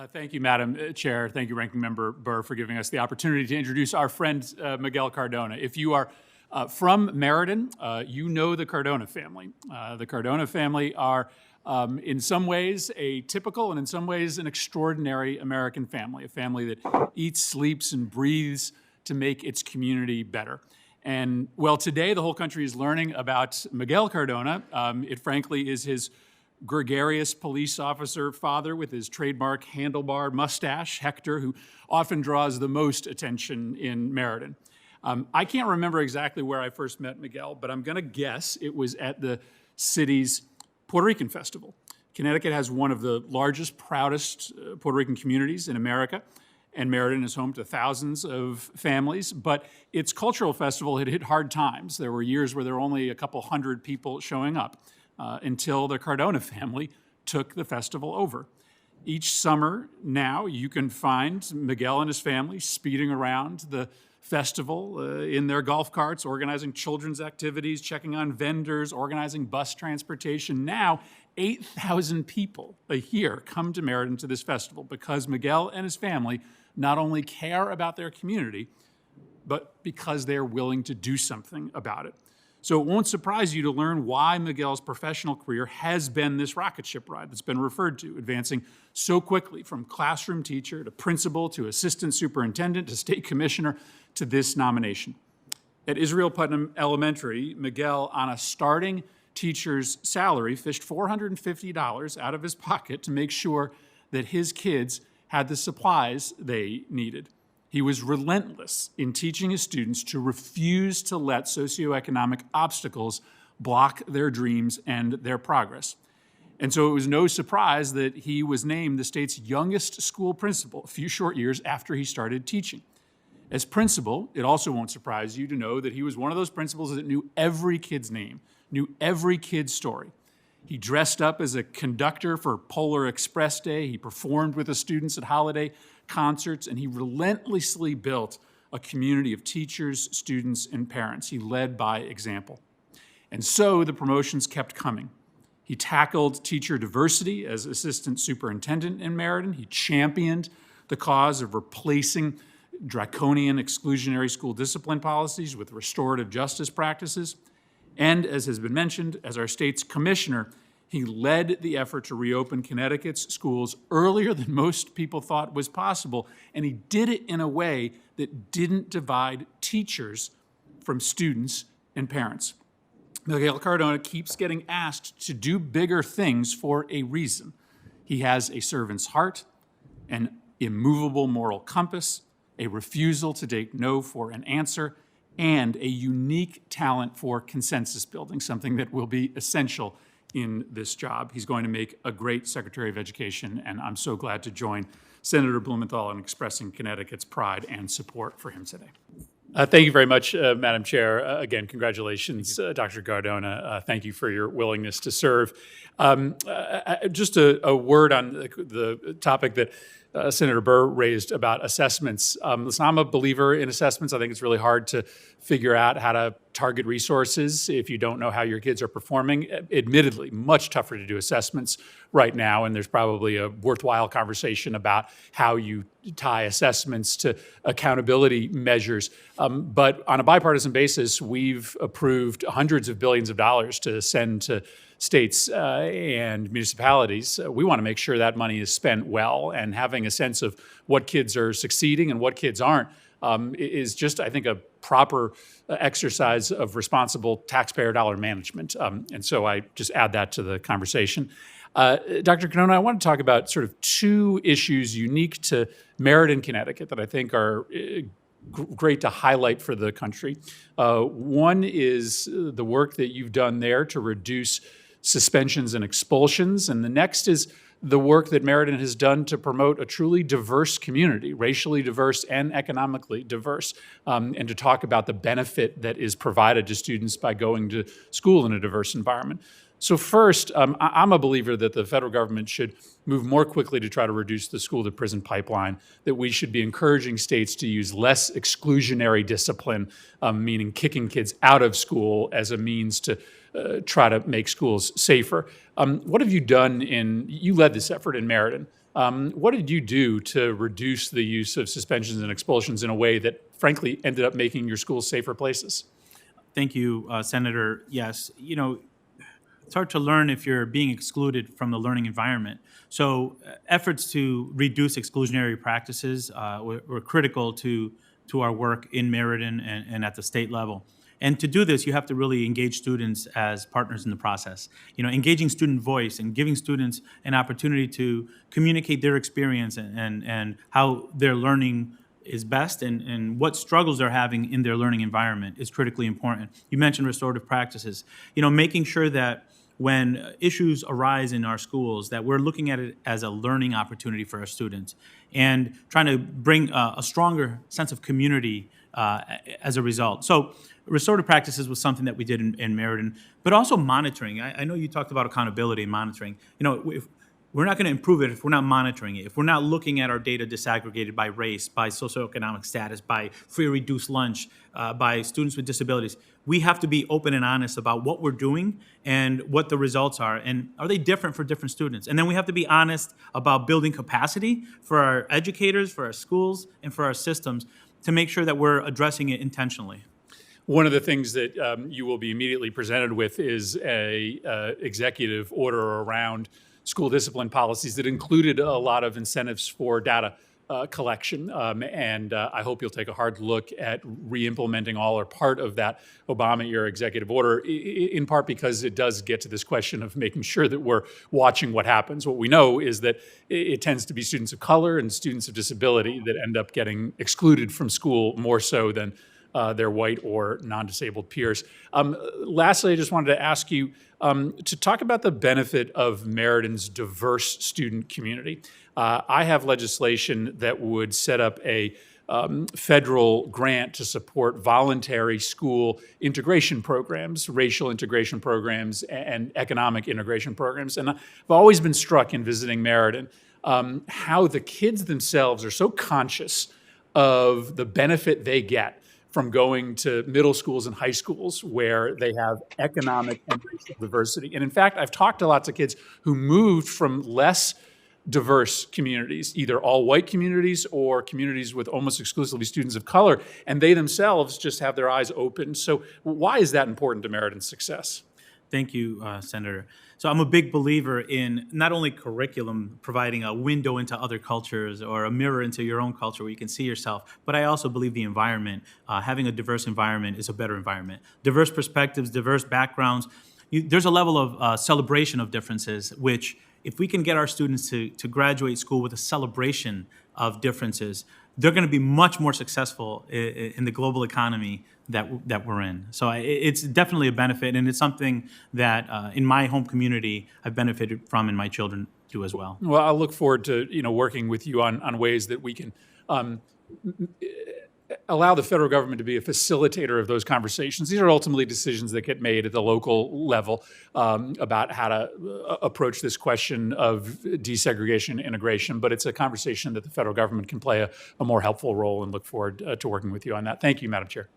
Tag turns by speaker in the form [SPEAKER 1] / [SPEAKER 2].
[SPEAKER 1] Thank you, Madam Chair. Thank you, Ranking Member Burr, for giving us the opportunity to introduce our friend, Miguel Cardona. If you are from Meriden, you know the Cardona family. The Cardona family are, in some ways, a typical and in some ways an extraordinary American family, a family that eats, sleeps, and breathes to make its community better. And, well, today the whole country is learning about Miguel Cardona. It frankly is his gregarious police officer father with his trademark handlebar mustache, Hector, who often draws the most attention in Meriden. I can't remember exactly where I first met Miguel, but I'm going to guess it was at the city's Puerto Rican Festival. Connecticut has one of the largest, proudest Puerto Rican communities in America, and Meriden is home to thousands of families, but its cultural festival had hit hard times. There were years where there were only a couple hundred people showing up. Until the Cardona family took the festival over. Each summer now, you can find Miguel and his family speeding around the festival in their golf carts, organizing children's activities, checking on vendors, organizing bus transportation. Now, 8,000 people a year come to Meriden to this festival because Miguel and his family not only care about their community, but because they're willing to do something about it. So it won't surprise you to learn why Miguel's professional career has been this rocket ship ride that's been referred to, advancing so quickly from classroom teacher to principal to assistant superintendent to state commissioner to this nomination. At Israel Putnam Elementary, Miguel, on a starting teacher's salary, fished $450 out of his pocket to make sure that his kids had the supplies they needed. He was relentless in teaching his students to refuse to let socioeconomic obstacles block their dreams and their progress. And so it was no surprise that he was named the state's youngest school principal a few short years after he started teaching. As principal, it also won't surprise you to know that he was one of those principals that knew every kid's name, knew every kid's story. He dressed up as a conductor for Polar Express Day. He performed with the students at holiday concerts, and he relentlessly built a community of teachers, students, and parents. He led by example. And so the promotions kept coming. He tackled teacher diversity as assistant superintendent in Meriden. He championed the cause of replacing draconian exclusionary school discipline policies with restorative justice practices. And as has been mentioned, as our state's commissioner, he led the effort to reopen Connecticut's schools earlier than most people thought was possible, and he did it in a way that didn't divide teachers from students and parents. Miguel Cardona keeps getting asked to do bigger things for a reason. He has a servant's heart, an immovable moral compass, a refusal to take no for an answer, and a unique talent for consensus building, something that will be essential in this job. He's going to make a great Secretary of Education, and I'm so glad to join Senator Blumenthal in expressing Connecticut's pride and support for him today. Thank you very much, Madam Chair. Again, congratulations, Dr. Cardona. Thank you for your willingness to serve. Just a word on the topic that Senator Burr raised about assessments. Listen, I'm a believer in assessments. I think it's really hard to figure out how to target resources if you don't know how your kids are performing. Admittedly, much tougher to do assessments right now, and there's probably a worthwhile conversation about how you tie assessments to accountability measures. But on a bipartisan basis, we've approved hundreds of billions of dollars to send to states and municipalities. We want to make sure that money is spent well, and having a sense of what kids are succeeding and what kids aren't is just, I think, a proper exercise of responsible taxpayer dollar management. And so I just add that to the conversation. Dr. Cardona, I want to talk about sort of two issues unique to Meriden, Connecticut that I think are great to highlight for the country. One is the work that you've done there to reduce suspensions and expulsions, and the next is the work that Meriden has done to promote a truly diverse community, racially diverse and economically diverse, and to talk about the benefit that is provided to students by going to school in a diverse environment. So first, I'm a believer that the federal government should move more quickly to try to reduce the school-to-prison pipeline, that we should be encouraging states to use less exclusionary discipline, meaning kicking kids out of school as a means to try to make schools safer. What have you done you led this effort in Meriden. What did you do to reduce the use of suspensions and expulsions in a way that, frankly, ended up making your schools safer places?
[SPEAKER 2] Thank you, Senator. Yes, it's hard to learn if you're being excluded from the learning environment. So efforts to reduce exclusionary practices were critical to our work in Meriden and at the state level. And to do this, you have to really engage students as partners in the process. Engaging student voice and giving students an opportunity to communicate their experience and how their learning is best and what struggles they're having in their learning environment is critically important. You mentioned restorative practices. Making sure that when issues arise in our schools, that we're looking at it as a learning opportunity for our students and trying to bring a stronger sense of community as a result. So restorative practices was something that we did in Meriden, but also monitoring. I know you talked about accountability and monitoring. If we're not going to improve it if we're not monitoring it, if we're not looking at our data disaggregated by race, by socioeconomic status, by free or reduced lunch, by students with disabilities. We have to be open and honest about what we're doing and what the results are, and are they different for different students? And then we have to be honest about building capacity for our educators, for our schools, and for our systems to make sure that we're addressing it intentionally.
[SPEAKER 1] One of the things that you will be immediately presented with is a executive order around school discipline policies that included a lot of incentives for data collection. And I hope you'll take a hard look at re-implementing all or part of that Obama-era executive order, in part because it does get to this question of making sure that we're watching what happens. What we know is that it tends to be students of color and students of disability that end up getting excluded from school more so than their white or non-disabled peers. Lastly, I just wanted to ask you to talk about the benefit of Meriden's diverse student community. I have legislation that would set up a federal grant to support voluntary school integration programs, racial integration programs, and economic integration programs. And I've always been struck in visiting Meriden how the kids themselves are so conscious of the benefit they get from going to middle schools and high schools where they have economic and racial diversity. And in fact, I've talked to lots of kids who moved from less diverse communities, either all white communities or communities with almost exclusively students of color, and they themselves just have their eyes open. So why is that important to Meriden's success?
[SPEAKER 2] Thank you, Senator. So I'm a big believer in not only curriculum providing a window into other cultures or a mirror into your own culture where you can see yourself, but I also believe the environment, having a diverse environment is a better environment. Diverse perspectives, diverse backgrounds. There's a level of celebration of differences, which if we can get our students to graduate school with a celebration of differences, they're going to be much more successful in the global economy that we're in. So it's definitely a benefit, and it's something that in my home community I've benefited from, and my children do as well.
[SPEAKER 1] Well, I look forward to working with you on ways that we can allow the federal government to be a facilitator of those conversations. These are ultimately decisions that get made at the local level about how to approach this question of desegregation and integration, but it's a conversation that the federal government can play a more helpful role, and look forward to working with you on that. Thank you, Madam Chair.